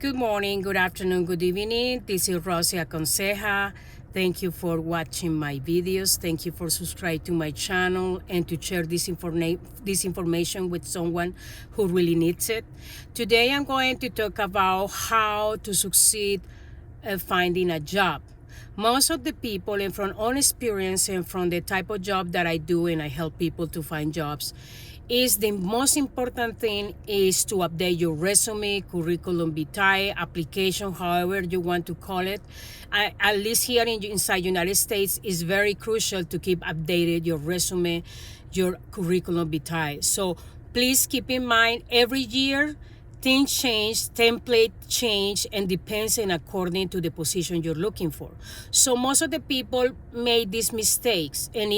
Good morning, good afternoon, good evening. This is Rosie Aconseja. Thank you for watching my videos. Thank you for subscribing to my channel and to share this information with someone who really needs it. Today I'm going to talk about how to succeed at finding a job. Most of the people, and from own experience and from the type of job that I do and I help people to find jobs, is the most important thing is to update your resume, curriculum vitae, application, however you want to call it. At least here inside United States, it's very crucial to keep updated your resume, your curriculum vitae. So please keep in mind every year things change, template change, and depends on according to the position you're looking for. So most of the people made these mistakes, and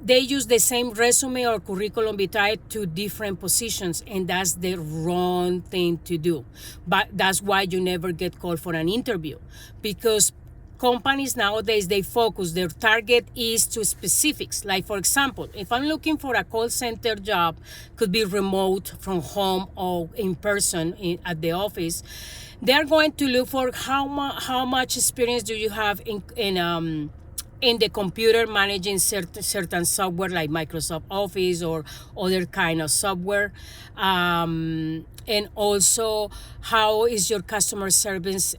they use the same resume or curriculum vitae to different positions, and that's the wrong thing to do. But that's why you never get called for an interview, because companies nowadays, they focus, their target is to specifics. Like, for example, if I'm looking for a call center job, could be remote from home or in person at the office, they're going to look for how much experience do you have in the computer managing certain software like Microsoft Office or other kind of software, and also how is your customer service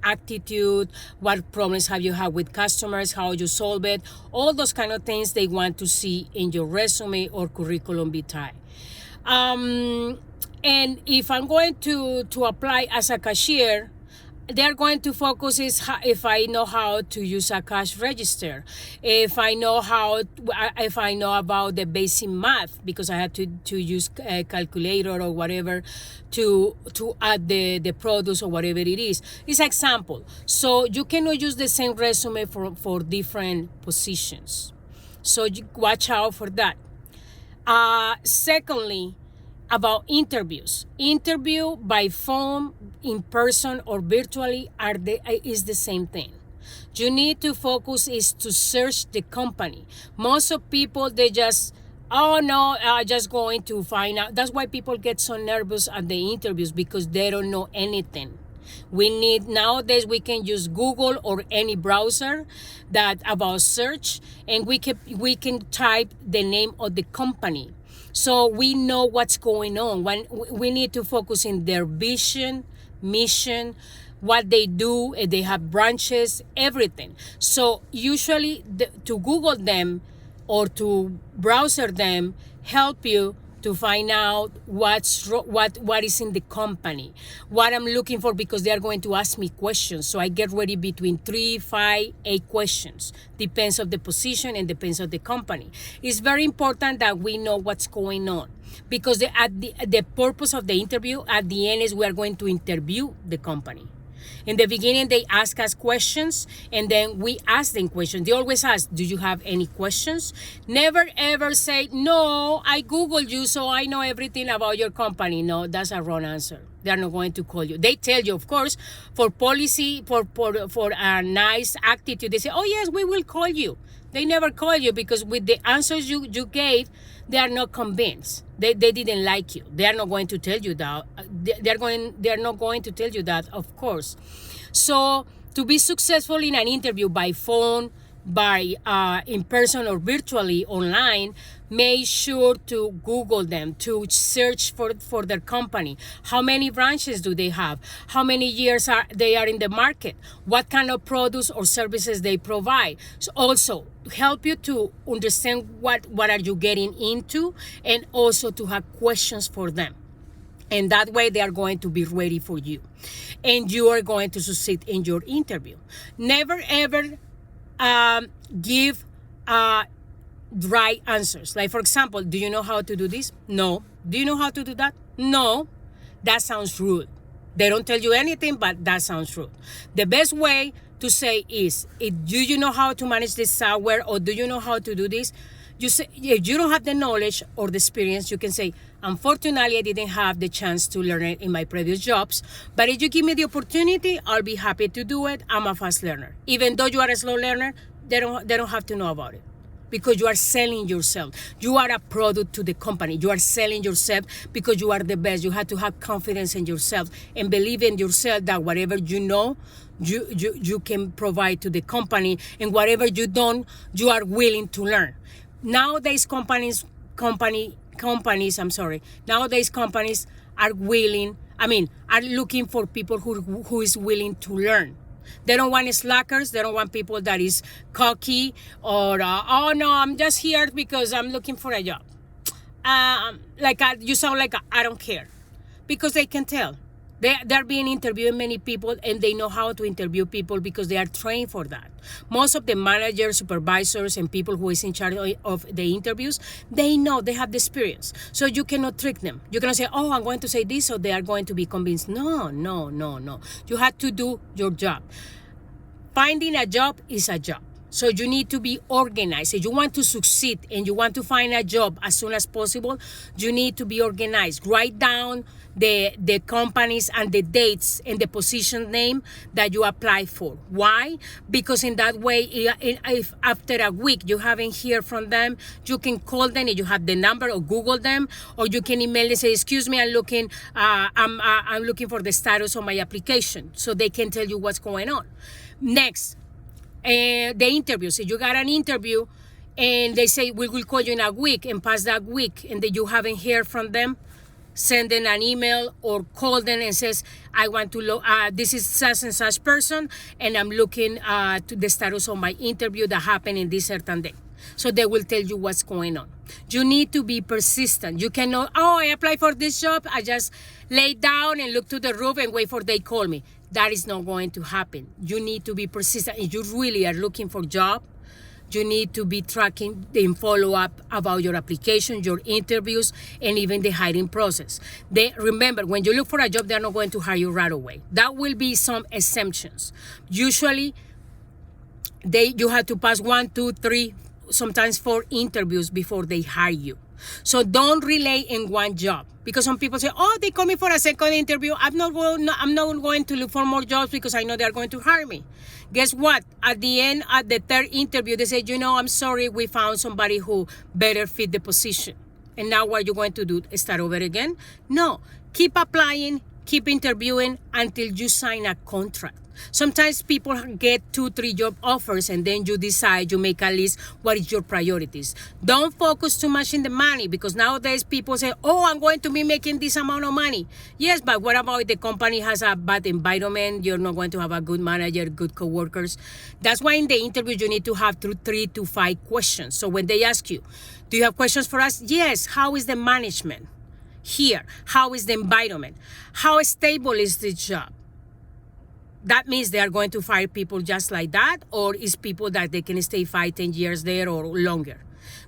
attitude, what problems have you had with customers, how you solve it, all those kind of things they want to see in your resume or curriculum vitae. And if I'm going to apply as a cashier, they're going to focus if I know how to use a cash register, if I know about the basic math, because I had to use a calculator or whatever to add the produce or whatever it is. It's an example. So you cannot use the same resume for different positions. So watch out for that. Secondly, about interviews. Interview by phone, in person, or virtually is the same thing. You need to focus is to search the company. Most of people, they just, just going to find out. That's why people get so nervous at the interviews, because they don't know anything. Nowadays we can use Google or any browser that about search, and we can type the name of the company. So we know what's going on. When we need to focus in their vision, mission, what they do, they have branches, everything. So usually to Google them or to browser them help you to find out what is in the company, what I'm looking for, because they are going to ask me questions. So I get ready between 3, 5, 8 questions. Depends on the position and depends on the company. It's very important that we know what's going on, because the purpose of the interview at the end is we are going to interview the company. In the beginning, they ask us questions, and then we ask them questions. They always ask, do you have any questions? Never ever say, no, I Googled you, so I know everything about your company. No, that's a wrong answer. They're not going to call you. They tell you, of course, for policy, for a nice attitude, they say, oh, yes, we will call you. They never call you because with the answers you gave, they are not convinced. They didn't like you. They are not going to tell you that. They are not going to tell you that, of course. So to be successful in an interview by phone, by in person or virtually online, make sure to Google them, to search for their company. How many branches do they have? How many years they are in the market? What kind of products or services they provide? So also help you to understand what are you getting into, and also to have questions for them. And that way they are going to be ready for you, and you are going to succeed in your interview. Never ever give dry answers. Like, for example, do you know how to do this? No. Do you know how to do that? No. That sounds rude. They don't tell you anything, but that sounds rude. The best way to say is, do you know how to manage this software, or do you know how to do this? You say, if you don't have the knowledge or the experience, you can say, unfortunately, I didn't have the chance to learn it in my previous jobs, but if you give me the opportunity, I'll be happy to do it. I'm a fast learner. Even though you are a slow learner, they don't have to know about it, because you are selling yourself. You are a product to the company. You are selling yourself because you are the best. You have to have confidence in yourself and believe in yourself that whatever you know, you can provide to the company, and whatever you don't, you are willing to learn. Nowadays, companies are willing, are looking for people who is willing to learn. They don't want slackers. They don't want people that is cocky or, oh no, I'm just here because I'm looking for a job. You sound like I don't care, because they can tell. They're being interviewing many people, and they know how to interview people because they are trained for that. Most of the managers, supervisors, and people who is in charge of the interviews, they know, they have the experience. So you cannot trick them. You cannot say, oh, I'm going to say this, so they are going to be convinced. No. You have to do your job. Finding a job is a job. So you need to be organized. If you want to succeed and you want to find a job as soon as possible, you need to be organized. Write down the companies and the dates and the position name that you apply for. Why? Because in that way, if after a week you haven't heard from them, you can call them and you have the number, or Google them, or you can email and say, excuse me, I'm looking for the status of my application, so they can tell you what's going on. Next, the interview. So you got an interview and they say, we will call you in a week, and past that week and that you haven't heard from them, send them an email or call them and says, I want to this is such and such person, and I'm looking to the status of my interview that happened in this certain day. So they will tell you what's going on. You need to be persistent. You cannot, oh, I applied for this job, I just lay down and look to the roof and wait for they call me. That is not going to happen. You need to be persistent. If you really are looking for a job, you need to be tracking and follow up about your application, your interviews, and even the hiring process. Remember, when you look for a job, they're not going to hire you right away. That will be some exemptions. Usually, you have to pass 1, 2, 3, sometimes 4 interviews before they hire you. So don't rely in one job, because some people say, oh, they call me for a second interview. I'm not going to look for more jobs because I know they're going to hire me. Guess what? At the end, at the 3rd interview, they say, I'm sorry, we found somebody who better fit the position. And now what are you going to do? Start over again? No. Keep applying, keep interviewing until you sign a contract. Sometimes people get 2, 3 job offers, and then you decide, you make a list, what is your priorities. Don't focus too much in the money, because nowadays people say, oh, I'm going to be making this amount of money. Yes, but what about if the company has a bad environment? You're not going to have a good manager, good coworkers. That's why in the interview you need to have 3 to 5 questions. So when they ask you, do you have questions for us? Yes. How is the management here? How is the environment? How stable is the job? That means they are going to fire people just like that, or is people that they can stay 5, 10 years there or longer.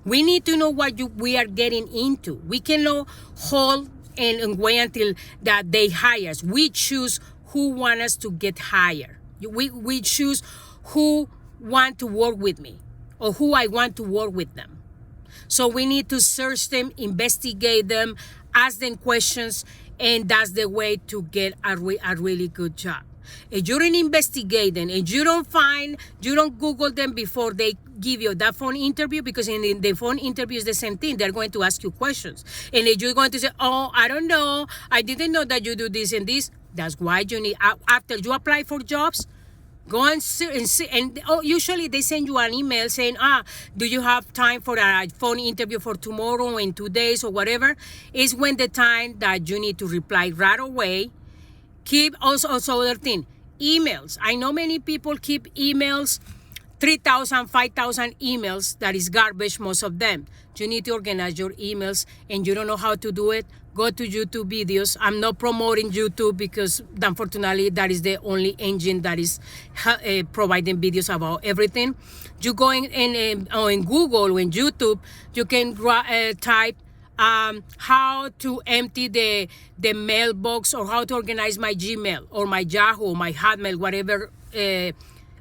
We need to know what we are getting into. We cannot hold and wait until that they hire us. We choose who want us to get hired. We choose who want to work with me, or who I want to work with them. So we need to search them, investigate them, ask them questions, and that's the way to get a really good job. If you don't investigate them and you don't Google them before they give you that phone interview, because in the phone interview is the same thing. They're going to ask you questions. And if you're going to say, oh, I don't know, I didn't know that you do this and this, that's why you need, after you apply for jobs, go and see. And usually they send you an email saying, do you have time for a phone interview for tomorrow, in 2 days, or whatever? Is when the time that you need to reply right away. Keep also other thing, emails. I know many people keep emails, 3,000, 5,000 emails. That is garbage, most of them. You need to organize your emails, and you don't know how to do it. Go to YouTube videos. I'm not promoting YouTube because unfortunately that is the only engine that is providing videos about everything. You go in Google or in YouTube, you can type how to empty the mailbox, or how to organize my Gmail or my Yahoo or my Hotmail, whatever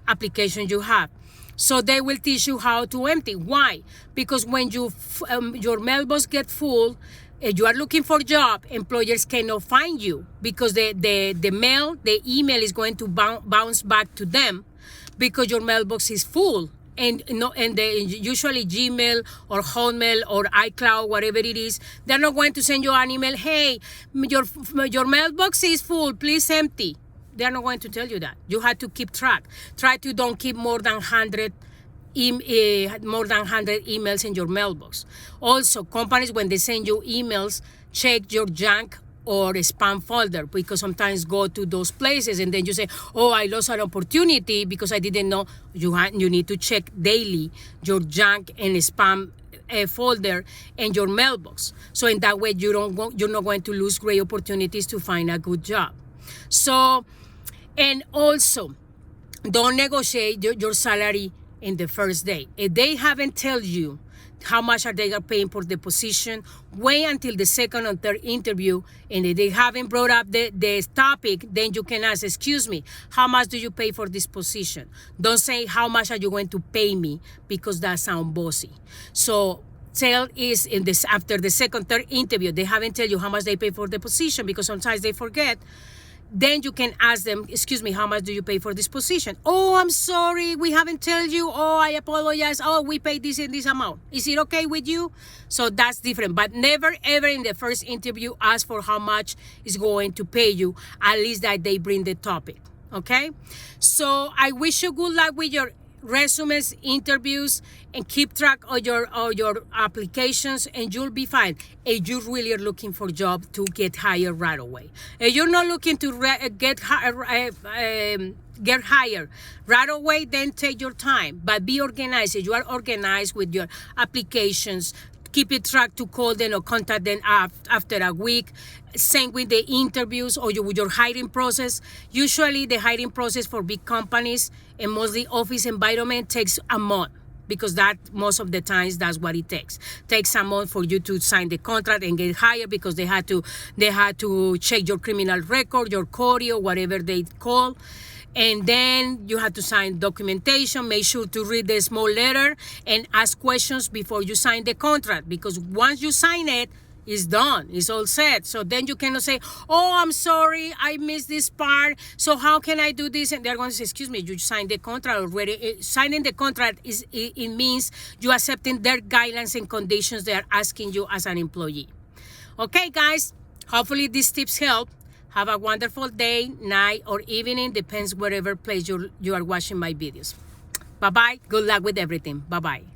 application you have. So they will teach you how to empty. Why? Because when your mailbox get full, you are looking for a job, employers cannot find you, because the email is going to bounce back to them, because your mailbox is full. and no, and they usually Gmail or Hotmail or iCloud, whatever it is, they're not going to send you an email. Hey, your mailbox is full. Please empty. They're not going to tell you that. You have to keep track. Try to don't keep more than 100 emails in your mailbox. Also, companies, when they send you emails, check your junk or spam folder, because sometimes go to those places and then you say, oh, I lost an opportunity because I didn't know. You need to check daily your junk and spam folder and your mailbox. So in that way, you're not going to lose great opportunities to find a good job. So, and also, don't negotiate your salary in the first day. If they haven't tell you how much are they paying for the position, wait until the second or third interview, and if they haven't brought up the topic, then you can ask, excuse me, how much do you pay for this position? Don't say, how much are you going to pay me, because that sounds bossy. So tell is in this, after the second, third interview, they haven't tell you how much they pay for the position, because sometimes they forget. Then you can ask them, excuse me, how much do you pay for this position? Oh, I'm sorry, we haven't told you. Oh, I apologize. Oh, we pay this and this amount. Is it okay with you? So that's different. But never, ever in the first interview ask for how much is going to pay you, at least that they bring the topic, okay? So I wish you good luck with your resumes, interviews, and keep track of your applications, and you'll be fine. If you really are looking for a job to get hired right away. If you're not looking to get hired right away, then take your time. But be organized. If you are organized with your applications, keep it track to call them or contact them after a week. Same with the interviews or with your hiring process. Usually the hiring process for big companies and mostly office environment takes a month, because that most of the times that's what it takes. Takes a month for you to sign the contract and get hired, because they had to check your criminal record, your CORI, whatever they call. And then you have to sign documentation. Make sure to read the small letter and ask questions before you sign the contract, because once you sign it, it's done. It's all set. So then you cannot say, oh, I'm sorry, I missed this part. So how can I do this? And they're going to say, excuse me, you signed the contract already. Signing the contract, it means you accepting their guidelines and conditions they are asking you as an employee. Okay, guys, hopefully these tips help. Have a wonderful day, night, or evening, depends wherever place you are watching my videos. Bye-bye. Good luck with everything. Bye-bye.